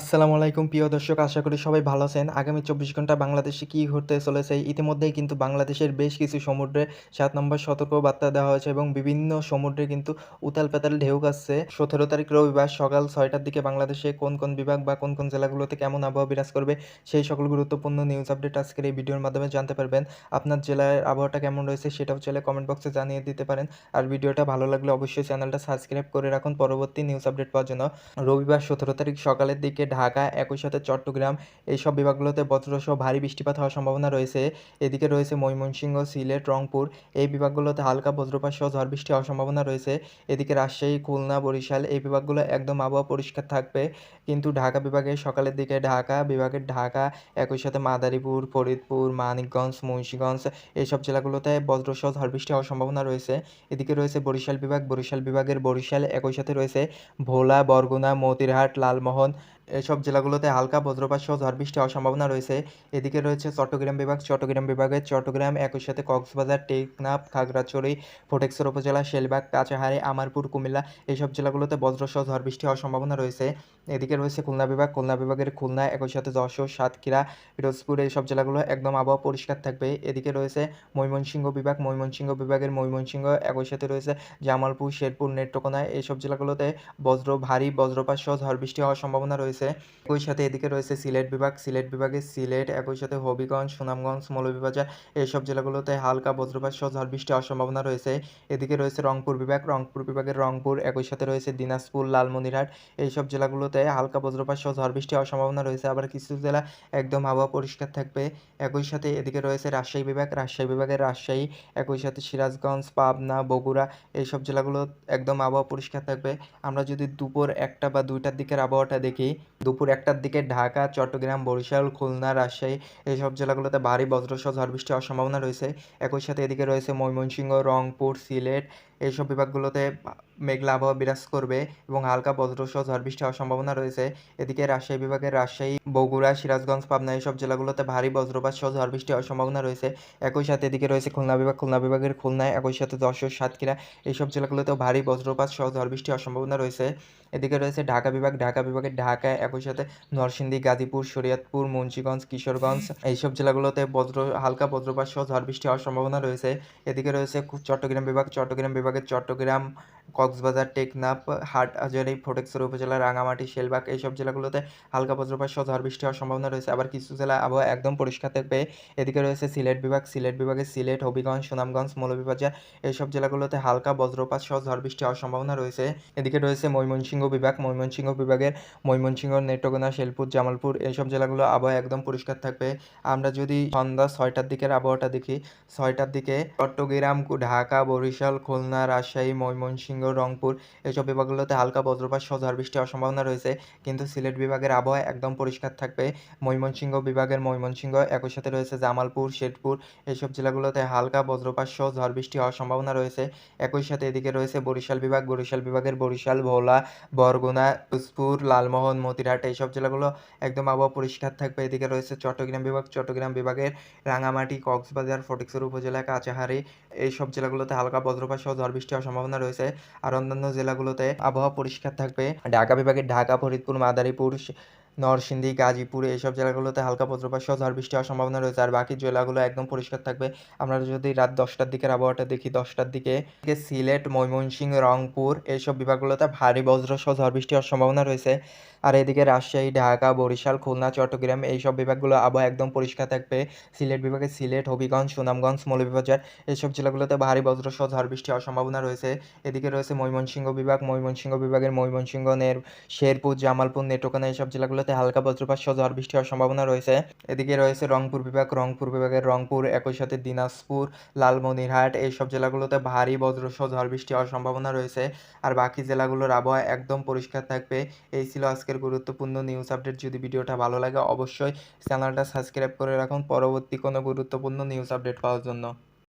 আসসালামু আলাইকুম প্রিয় দর্শক, আশা করি সবাই ভালো আছেন। আগামী 24 ঘন্টা বাংলাদেশে কী ঘটতে চলেছে, ইতিমধ্যেই কিন্তু বাংলাদেশের বেশ কিছু সমুদ্রে 7 নম্বর সতর্কবার্তা দেওয়া হয়েছে এবং বিভিন্ন সমুদ্রে কিন্তু উতাল-পাতাল ঢেউ আসছে। 17 তারিখ রবিবার সকাল 6টার দিকে বাংলাদেশে কোন কোন বিভাগ বা কোন কোন জেলাগুলোতে কেমন আবহাওয়া বিরাজ করবে, সেই সকল গুরুত্বপূর্ণ নিউজ আপডেট আজকের এই ভিডিওর মাধ্যমে জানতে পারবেন। আপনার জেলার আবহাওয়াটা কেমন রয়েছে সেটাও চাইলে কমেন্ট বক্সে জানিয়ে দিতে পারেন। আর ভিডিওটা ভালো লাগলে অবশ্যই চ্যানেলটা সাবস্ক্রাইব করে রাখুন পরবর্তী নিউজ আপডেট পাওয়ার জন্য। রবিবার 17 তারিখ সকালের দিকে ঢাকা, একই সাথে চট্টগ্রাম এইসব বিভাগগুলোতে বজ্রসহ ভারী বৃষ্টিপাত হওয়ার সম্ভাবনা রয়েছে। এদিকে রয়েছে ময়মনসিংহ, সিলেট, রংপুর এই বিভাগগুলোতে হালকা বজ্রপাত সহ ঝড় বৃষ্টি হওয়ার সম্ভাবনা রয়েছে। এদিকে রাজশাহী, খুলনা, বরিশাল এই বিভাগগুলো একদম আবহাওয়া পরিষ্কার থাকবে। কিন্তু ঢাকা বিভাগের সকালের দিকে ঢাকা একই সাথে মাদারীপুর, ফরিদপুর, মানিকগঞ্জ, মুন্সিগঞ্জ এইসব জেলাগুলোতে বজ্রসহ ঝড় বৃষ্টি হওয়ার সম্ভাবনা রয়েছে। এদিকে রয়েছে বরিশাল বিভাগের বরিশাল, একই সাথে রয়েছে ভোলা, বরগুনা, মতিরহাট, লালমোহন এসব জেলাগুলোতে হালকা বজ্রপাত সহ ঝড় বৃষ্টি হওয়ার সম্ভাবনা রয়েছে। এদিকে রয়েছে চট্টগ্রাম বিভাগের চট্টগ্রাম, একই সাথে কক্সবাজার, টেকনাফ, খাগড়াছড়ি, ফটিকছড়ি উপজেলা, শেলবাগ, কাঁচাহারি, আমারপুর, কুমিল্লা এইসব জেলাগুলোতে বজ্রসহ ঝড় বৃষ্টি হওয়ার সম্ভাবনা রয়েছে। এদিকে রয়েছে খুলনা বিভাগের খুলনা, একই সাথে যশোর, সাতক্ষীরা, পিরোজপুর এইসব জেলাগুলো একদম আবহাওয়া পরিষ্কার থাকবে। এদিকে রয়েছে ময়মনসিংহ বিভাগের ময়মনসিংহ, একই সাথে রয়েছে জামালপুর, শেরপুর, নেত্রকোনা এইসব জেলাগুলোতে ভারী বজ্রপাত সহ ঝড় বৃষ্টি হওয়ার সম্ভাবনা রয়েছে। একই সাথে এদিকে রয়েছে সিলেট বিভাগে সিলেট, একই সাথে হবিগঞ্জ, সুনামগঞ্জ, মৌলভীবাজার এইসব জেলাগুলোতে হালকা বজ্রপাত সহ ঝড় বৃষ্টি হওয়ার সম্ভাবনা রয়েছে। এদিকে রয়েছে রংপুর বিভাগের রংপুর, একই সাথে রয়েছে দিনাজপুর, লালমনিরহাট এইসব জেলাগুলোতে হালকা বজ্রপাত সহ ঝড় বৃষ্টি হওয়ার সম্ভাবনা রয়েছে। আবার কিছু জেলা একদম আবহাওয়া পরিষ্কার থাকবে। একই সাথে এদিকে রয়েছে রাজশাহী বিভাগের রাজশাহী, একই সাথে সিরাজগঞ্জ, পাবনা, বগুড়া এইসব জেলাগুলো একদম আবহাওয়া পরিষ্কার থাকবে। আমরা যদি দুপুর 1টা বা 2টার দিকের আবহাওয়াটা দেখি, দুপুর 1টার দিকে ঢাকা, চট্টগ্রাম, বরিশাল, খুলনা, রাজশাহী এইসব জেলাগুলোতে ভারী বজ্রসহ ঝড় বৃষ্টি হওয়ার সম্ভাবনা রয়েছে। একই সাথে এদিকে রয়েছে ময়মনসিংহ, রংপুর, সিলেট এইসব বিভাগগুলোতে মেঘলা আবহাওয়া বিরাজ করবে এবং হালকা বজ্রসহ ঝড় বৃষ্টি হওয়ার সম্ভাবনা রয়েছে। এদিকে রাজশাহী বিভাগের রাজশাহী, বগুড়া, সিরাজগঞ্জ, পাবনা এইসব জেলাগুলোতে ভারী বজ্রপাত সহ ঝড় বৃষ্টি হওয়ার সম্ভাবনা রয়েছে। একই সাথে এদিকে রয়েছে খুলনা বিভাগের খুলনা, একই সাথে যশোর, সাতক্ষীরা এইসব জেলাগুলোতেও ভারী বজ্রপাত সহ ঝড় বৃষ্টি হওয়ার সম্ভাবনা রয়েছে। এদিকে রয়েছে ঢাকা বিভাগের ঢাকা, একই সাথে নরসিংদী, গাজীপুর, শরীয়তপুর, মুন্সিগঞ্জ, কিশোরগঞ্জ এইসব জেলাগুলোতে হালকা বজ্রপাত সহ ঝড় বৃষ্টি হওয়ার সম্ভাবনা রয়েছে। এদিকে রয়েছে চট্টগ্রাম বিভাগের চট্টগ্রাম, কক্সবাজার, টেকনাফ, হাটহাজারী, ফটিকছড়ি উপজেলা, রাঙামাটি, শেলবাগ এইসব জেলাগুলোতে হালকা বজ্রপাত সহ ঝড় বৃষ্টি হওয়ার সম্ভাবনা রয়েছে। আবার কিছু জেলা আবহাওয়া একদম পরিষ্কার থাকবে। এদিকে রয়েছে সিলেট বিভাগের সিলেট, হবিগঞ্জ, সুনামগঞ্জ, মৌলভীবাজার এইসব জেলাগুলোতে হালকা বজ্রপাত সহ ঝড় বৃষ্টি হওয়ার সম্ভাবনা রয়েছে। এদিকে রয়েছে ময়মনসিংহ বিভাগের ময়মনসিংহ, নেত্রকোনা, শেরপুর, জামালপুর এইসব জেলাগুলো আবহাওয়া একদম পরিষ্কার থাকবে। আমরা যদি সন্ধ্যা 6টার দিকের আবহাওয়াটা দেখি, 6টার দিকে চট্টগ্রাম, ঢাকা, বরিশাল, খুলনা, রাজশাহী, ময়মনসিংহ, রংপুর এইসব বিভাগগুলোতে হালকা বজ্রপাত সহ ঝড় বৃষ্টি হওয়ার সম্ভাবনা রয়েছে। কিন্তু সিলেট বিভাগের আবহাওয়া একদম পরিষ্কার থাকবে। ময়মনসিংহ, একই সাথে রয়েছে জামালপুর, শেরপুর এইসব জেলাগুলোতে হালকা বজ্রপাত সহ ঝড় বৃষ্টি হওয়ার সম্ভাবনা রয়েছে। একই সাথে এদিকে রয়েছে বরিশাল বিভাগের বরিশাল, ভোলা, বরগুনা, পিরোজপুর, লালমোহন, মতিরহাট এইসব জেলাগুলো একদম আবহাওয়া পরিষ্কার থাকবে। এদিকে রয়েছে চট্টগ্রাম বিভাগের রাঙামাটি, কক্সবাজার, ফটিকছড়ি উপজেলা, কাঁচাহারি এইসব জেলাগুলোতে হালকা বজ্রপাত সহ ঝড় বৃষ্টি হওয়ার সম্ভাবনা রয়েছে। আর অন্যান্য জেলাগুলোতে আবহাওয়া পরিষ্কার থাকবে। ঢাকা বিভাগের ঢাকা, ফরিদপুর, মাদারীপুর, নরসিংদী, গাজীপুর এইসব জেলাগুলোতে হালকা বজ্রপাত সহ ঝড় বৃষ্টি হওয়ার সম্ভাবনা রয়েছে। আর বাকি জেলাগুলো একদম পরিষ্কার থাকবে। আমরা যদি রাত 10টার দিকের আবহাওয়াটা দেখি, 10টার দিকে সিলেট, ময়মনসিংহ, রংপুর এইসব বিভাগগুলোতে ভারী বজ্রসহ ঝড় বৃষ্টি হওয়ার সম্ভাবনা রয়েছে। আর এদিকে রাজশাহী, ঢাকা, বরিশাল, খুলনা, চট্টগ্রাম এইসব বিভাগগুলো আবহাওয়া একদম পরিষ্কার থাকবে। সিলেট বিভাগে সিলেট, হবিগঞ্জ, সুনামগঞ্জ, মৌলভীবাজার এইসব জেলাগুলোতে ভারী বজ্রসহ ঝড় বৃষ্টি হওয়ার সম্ভাবনা রয়েছে। এদিকে রয়েছে ময়মনসিংহ বিভাগের শেরপুর, জামালপুর, নেত্রকোনা এইসব জেলাগুলোতে হালকা বজ্রপাত সহ ঝড় বৃষ্টি হওয়ার সম্ভাবনা রয়েছে। এদিকে রয়েছে রংপুর বিভাগের রংপুর, একই সাথে দিনাজপুর, লালমনিরহাট এইসব জেলাগুলোতে ভারী বজ্রসহ ঝড় বৃষ্টি হওয়ার সম্ভাবনা রয়েছে। আর বাকি জেলাগুলোর আবহাওয়া একদম পরিষ্কার থাকবে। এই ছিল আজকের গুরুত্বপূর্ণ নিউজ আপডেট। যদি ভিডিওটা ভালো লাগে অবশ্যই চ্যানেলটা সাবস্ক্রাইব করে রাখুন পরবর্তী কোনো গুরুত্বপূর্ণ নিউজ আপডেট পাওয়ার জন্য।